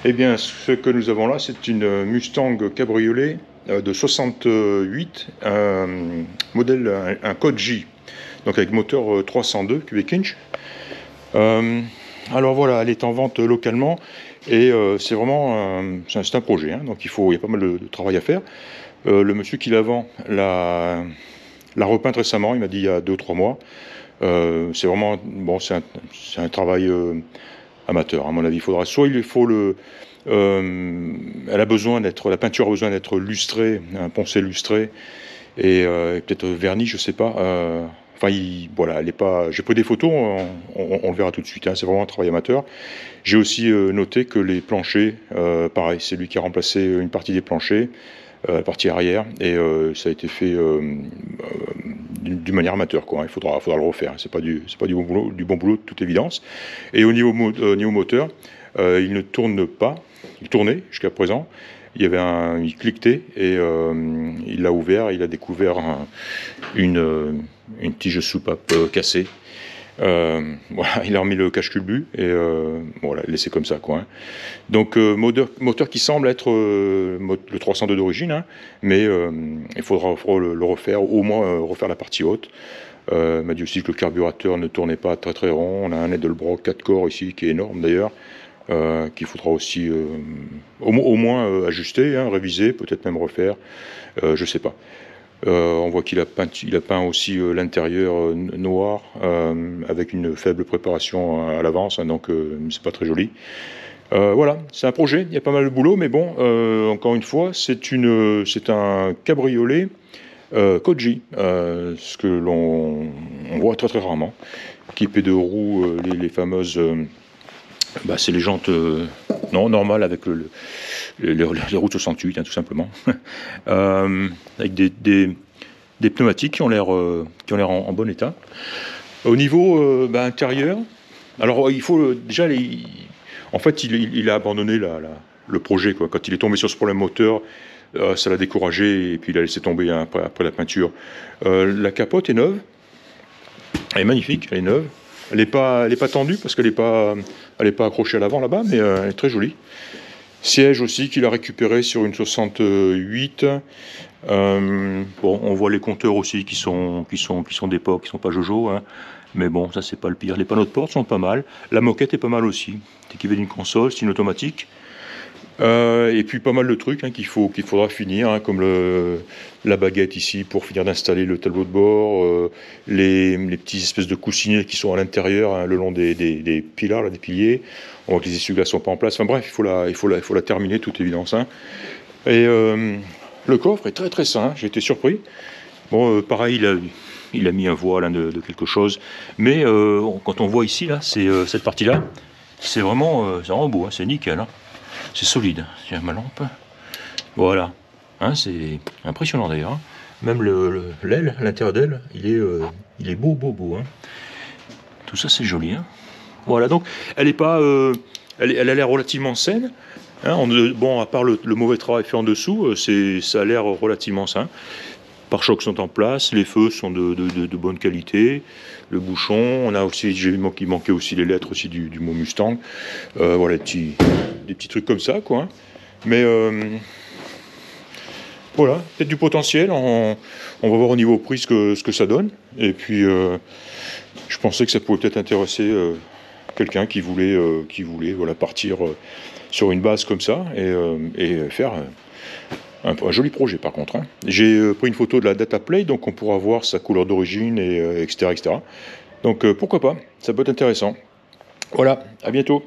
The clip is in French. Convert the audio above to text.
Eh bien, ce que nous avons là, c'est une Mustang cabriolet de 68, modèle un Code J, donc avec moteur 302 cubic inch. Alors voilà, elle est en vente localement et c'est vraiment c'est un projet, hein, donc il y a pas mal de travail à faire. Le monsieur qui la vend l'a repeinte récemment, il m'a dit il y a 2 ou 3 mois. C'est vraiment bon, c'est un travail amateur, à mon avis. Il faudra soit il faut elle a besoin d'être, la peinture a besoin d'être lustrée, un poncé lustré et peut-être verni, je sais pas. Enfin, voilà, elle est pas. J'ai pris des photos, on le verra tout de suite, hein, c'est vraiment un travail amateur. J'ai aussi noté que les planchers, pareil, c'est lui qui a remplacé une partie des planchers, la partie arrière, et ça a été fait d'une manière amateur, quoi. Il faudra le refaire. C'est pas du bon boulot de toute évidence. Et au niveau moteur, il ne tourne pas. Il tournait jusqu'à présent. Il cliquetait et il l'a ouvert. Il a découvert une tige soupape cassée. Voilà, il a remis le cache-culbut et voilà, laissé comme ça, quoi, hein. Donc moteur qui semble être le 302 d'origine, hein, mais il faudra le refaire, au moins refaire la partie haute. M'a dit aussi que le carburateur ne tournait pas très très rond. On a un Edelbrock 4 corps ici qui est énorme d'ailleurs, qu'il faudra aussi au moins ajuster, hein, réviser, peut-être même refaire, je sais pas. On voit qu'il a peint aussi l'intérieur noir avec une faible préparation à l'avance, hein, donc c'est pas très joli. Voilà, c'est un projet, il y a pas mal de boulot, mais bon, encore une fois, c'est un cabriolet Code J, ce que on voit très très rarement, équipé de roues, les fameuses, c'est les jantes non normales avec les roues de 68, hein, tout simplement, avec des pneumatiques qui ont l'air en bon état. Au niveau intérieur, alors il faut déjà en fait il a abandonné le projet, quoi. Quand il est tombé sur ce problème moteur, ça l'a découragé et puis il a laissé tomber, hein, après la peinture. La capote est neuve, elle est magnifique, elle est neuve. Elle n'est pas tendue parce qu'elle n'est pas accrochée à l'avant là-bas, mais elle est très jolie. Siège aussi qu'il a récupéré sur une 68. Bon, on voit les compteurs aussi qui sont d'époque, qui sont pas Jojo, hein. Mais bon, ça c'est pas le pire. Les panneaux de porte sont pas mal. La moquette est pas mal aussi. C'est équipé d'une console, c'est une automatique. Et puis pas mal de trucs, hein, qu'il faudra finir, hein, comme la baguette ici pour finir d'installer le tableau de bord, les petits espèces de coussinets qui sont à l'intérieur, hein, le long des pilars, là, des piliers. On voit que les essuie-glaces sont pas en place. Enfin bref, il faut la terminer, toute évidence, hein. Et le coffre est très très sain. J'ai été surpris. Bon, pareil, il a mis un voile, hein, de quelque chose. Mais quand on voit ici, là, cette partie-là, c'est vraiment beau, hein, c'est nickel, hein. C'est solide. Tiens, ma lampe. Voilà. Hein, c'est impressionnant d'ailleurs, hein. Même l'aile, l'intérieur d'elle, il est beau, hein. Tout ça, c'est joli, hein. Voilà, donc elle est pas, elle a l'air relativement saine, hein. Bon, à part le mauvais travail fait en dessous, ça a l'air relativement sain. Pare-chocs sont en place, les feux sont de bonne qualité, le bouchon, on a aussi, j'ai vu qu'il manquait aussi les lettres aussi du mot Mustang. Voilà, des petits trucs comme ça, quoi, hein. Mais voilà, peut-être du potentiel. On va voir au niveau prix ce que ça donne. Et puis je pensais que ça pouvait peut-être intéresser quelqu'un qui voulait voilà, partir sur une base comme ça et faire un joli projet, par contre, hein. J'ai pris une photo de la data plate, donc on pourra voir sa couleur d'origine, et etc., etc. Donc pourquoi pas, ça peut être intéressant. Voilà, à bientôt.